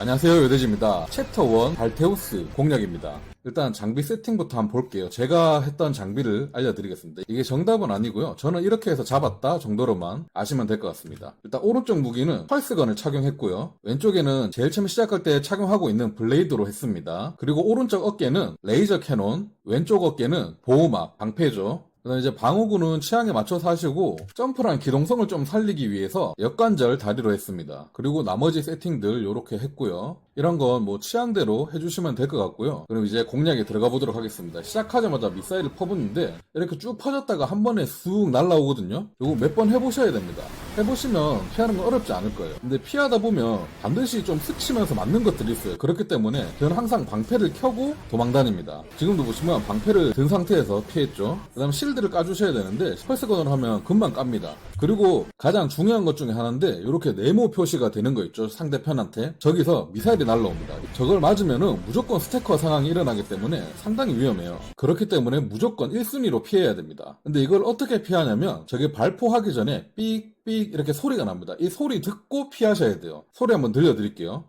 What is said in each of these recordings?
안녕하세요, 요대지입니다. 챕터 1 발테우스 공략입니다. 일단 장비 세팅부터 한번 볼게요. 제가 했던 장비를 알려드리겠습니다. 이게 정답은 아니고요. 저는 이렇게 해서 잡았다 정도로만 아시면 될 것 같습니다. 일단 오른쪽 무기는 펄스건을 착용했고요. 왼쪽에는 제일 처음 시작할 때 착용하고 있는 블레이드로 했습니다. 그리고 오른쪽 어깨는 레이저 캐논, 왼쪽 어깨는 보호막, 방패죠. 그다음에 이제 방어구는 취향에 맞춰서 하시고 점프랑 기동성을 좀 살리기 위해서 역관절 다리로 했습니다. 그리고 나머지 세팅들 요렇게 했고요. 이런 건 뭐 취향대로 해주시면 될 것 같고요. 그럼 이제 공략에 들어가 보도록 하겠습니다. 시작하자마자 미사일을 퍼붓는데 이렇게 쭉 퍼졌다가 한 번에 쑥 날라오거든요. 요거 몇 번 해보셔야 됩니다. 해보시면 피하는 건 어렵지 않을 거예요. 근데 피하다 보면 반드시 좀 스치면서 맞는 것들이 있어요. 그렇기 때문에 저는 항상 방패를 켜고 도망 다닙니다. 지금도 보시면 방패를 든 상태에서 피했죠. 그 다음 실드를 까주셔야 되는데 펄스건을 하면 금방 깝니다. 그리고 가장 중요한 것 중에 하나인데 이렇게 네모 표시가 되는 거 있죠. 상대편한테. 저기서 미사일이 날라옵니다. 저걸 맞으면은 무조건 스태커 상황이 일어나기 때문에 상당히 위험해요. 그렇기 때문에 무조건 1순위로 피해야 됩니다. 근데 이걸 어떻게 피하냐면 저게 발포하기 전에 삑삑 이렇게 소리가 납니다. 이 소리 듣고 피하셔야 돼요. 소리 한번 들려드릴게요.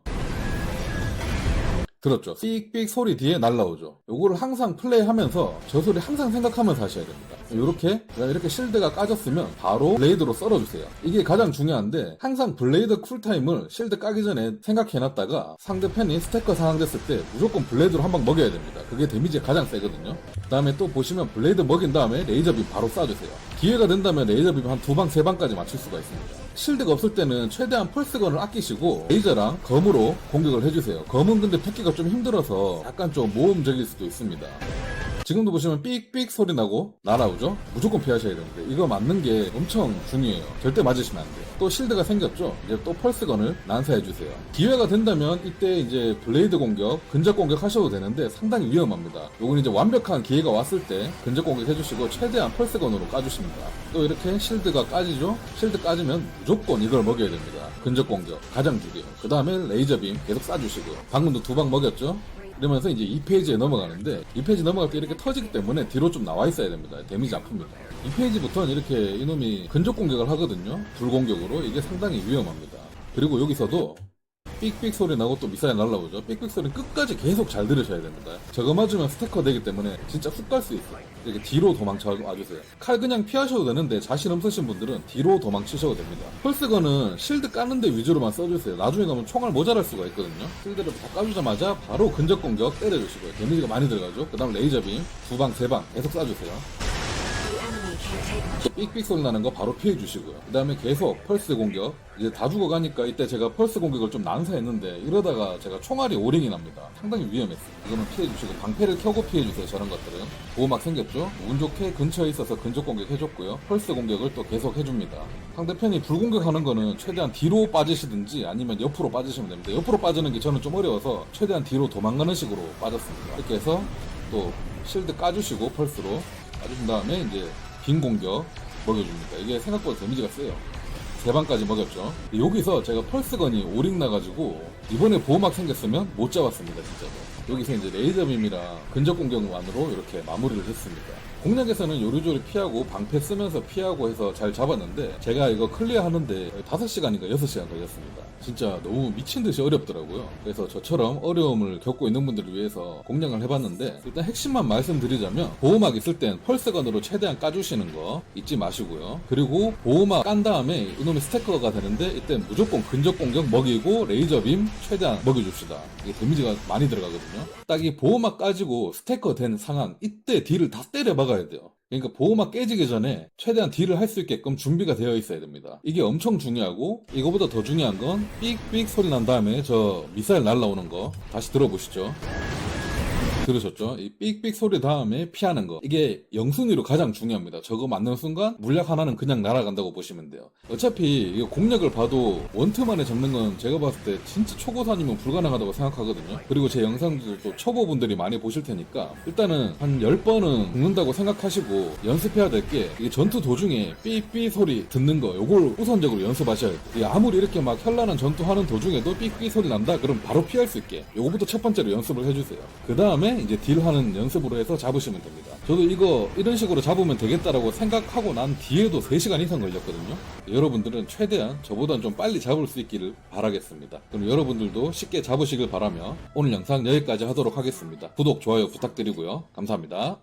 들었죠? 삑삑 소리 뒤에 날라오죠. 요거를 항상 플레이하면서 저 소리 항상 생각하면서 하셔야 됩니다. 이렇게 실드가 까졌으면 바로 블레이드로 썰어주세요. 이게 가장 중요한데 항상 블레이드 쿨타임을 실드 까기 전에 생각해놨다가 상대편이 스태커 상황 됐을 때 무조건 블레이드로 한 방 먹여야 됩니다. 그게 데미지가 가장 세거든요. 그 다음에 또 보시면 블레이드 먹인 다음에 레이저빔 바로 쏴주세요. 기회가 된다면 레이저빔 한 2방, 3방까지 맞출 수가 있습니다. 실드가 없을 때는 최대한 펄스건을 아끼시고 레이저랑 검으로 공격을 해주세요. 검은 근데 붙기가 좀 힘들어서 약간 좀 모험적일 수도 있습니다. 지금도 보시면 삑삑 소리 나고 날아오죠? 무조건 피하셔야 되는데 이거 맞는 게 엄청 중요해요. 절대 맞으시면 안 돼요. 또 실드가 생겼죠? 이제 또 펄스건을 난사해주세요. 기회가 된다면 이때 이제 블레이드 공격, 근접 공격 하셔도 되는데 상당히 위험합니다. 요건 이제 완벽한 기회가 왔을 때 근접 공격 해주시고 최대한 펄스건으로 까주십니다. 또 이렇게 실드가 까지죠? 실드 까지면 무조건 이걸 먹여야 됩니다. 근접 공격 가장 중요해요. 그 다음에 레이저빔 계속 쏴주시고요. 방금도 2방 먹였죠? 이러면서 이제 2페이지에 넘어가는데 2페이지 넘어갈 때 이렇게 터지기 때문에 뒤로 좀 나와 있어야 됩니다. 데미지 아픕니다. 2페이지부터는 이렇게 이놈이 근접 공격을 하거든요. 불공격으로. 이게 상당히 위험합니다. 그리고 여기서도 삑삑 소리 나고 또 미사일 날라오죠. 삑삑 소리 끝까지 계속 잘 들으셔야 됩니다. 저거 맞으면 스태커 되기 때문에 진짜 훅 갈 수 있어요. 이렇게 뒤로 도망쳐 와주세요. 칼 그냥 피하셔도 되는데 자신 없으신 분들은 뒤로 도망치셔도 됩니다. 펄스건은 실드 까는데 위주로만 써주세요. 나중에 가면 총알 모자랄 수가 있거든요. 실드를 다 까주자마자 바로 근접 공격 때려주시고요. 데미지가 많이 들어가죠. 그 다음 레이저빔 2방, 3방 계속 쏴주세요. 삑삑 소리 나는 거 바로 피해 주시고요. 그 다음에 계속 펄스 공격. 이제 다 죽어가니까 이때 제가 펄스 공격을 좀 난사했는데 이러다가 제가 총알이 오링이 납니다. 상당히 위험했어요. 이거는 피해 주시고 방패를 켜고 피해 주세요. 저런 것들은. 보호막 생겼죠? 운 좋게 근처에 있어서 근접 공격 해줬고요. 펄스 공격을 또 계속 해줍니다. 상대편이 불공격하는 거는 최대한 뒤로 빠지시든지 아니면 옆으로 빠지시면 됩니다. 옆으로 빠지는 게 저는 좀 어려워서 최대한 뒤로 도망가는 식으로 빠졌습니다. 이렇게 해서 또 실드 까주시고 펄스로 까주신 다음에 이제 빈 공격 먹여줍니다. 이게 생각보다 데미지가 세요. 3방까지 먹였죠. 여기서 제가 펄스건이 오링 나가지고 이번에 보호막 생겼으면 못 잡았습니다. 진짜로. 여기서 이제 레이저빔이랑 근접 공격만으로 이렇게 마무리를 했습니다. 공략에서는 요리조리 피하고 방패 쓰면서 피하고 해서 잘 잡았는데 제가 이거 클리어 하는데 5시간인가 6시간 걸렸습니다. 진짜 너무 미친듯이 어렵더라고요. 그래서 저처럼 어려움을 겪고 있는 분들을 위해서 공략을 해봤는데 일단 핵심만 말씀드리자면 보호막 있을 땐 펄스건으로 최대한 까주시는 거 잊지 마시고요. 그리고 보호막 깐 다음에 이놈이 스태커가 되는데 이때 무조건 근접 공격 먹이고 레이저빔 최대한 먹여줍시다. 이게 데미지가 많이 들어가거든요. 딱 이 보호막 까지고 스태커 된 상황 이때 딜을 다 때려 박아야 돼요. 그러니까 보호막 깨지기 전에 최대한 딜을 할 수 있게끔 준비가 되어 있어야 됩니다. 이게 엄청 중요하고 이거보다 더 중요한 건 삑삑 소리 난 다음에 저 미사일 날라오는 거 다시 들어보시죠. 들으셨죠? 이 삑삑 소리 다음에 피하는 거 이게 영순위로 가장 중요합니다. 저거 맞는 순간 물약 하나는 그냥 날아간다고 보시면 돼요. 어차피 이거 공략을 봐도 원투 만에 잡는 건 제가 봤을 때 진짜 초고사님은 불가능하다고 생각하거든요. 그리고 제 영상들도 초보분들이 많이 보실 테니까 일단은 한 10번은 죽는다고 생각하시고 연습해야 될 게 이게 전투 도중에 삑삑 소리 듣는 거 요걸 우선적으로 연습하셔야 돼요. 아무리 이렇게 막 현란한 전투하는 도중에도 삑삑 소리 난다 그럼 바로 피할 수 있게 요거부터 첫 번째로 연습을 해주세요. 그 다음에 이제 딜하는 연습으로 해서 잡으시면 됩니다. 저도 이거 이런 식으로 잡으면 되겠다라고 생각하고 난 뒤에도 3시간 이상 걸렸거든요. 여러분들은 최대한 저보단 좀 빨리 잡을 수 있기를 바라겠습니다. 그럼 여러분들도 쉽게 잡으시길 바라며 오늘 영상 여기까지 하도록 하겠습니다. 구독, 좋아요 부탁드리고요. 감사합니다.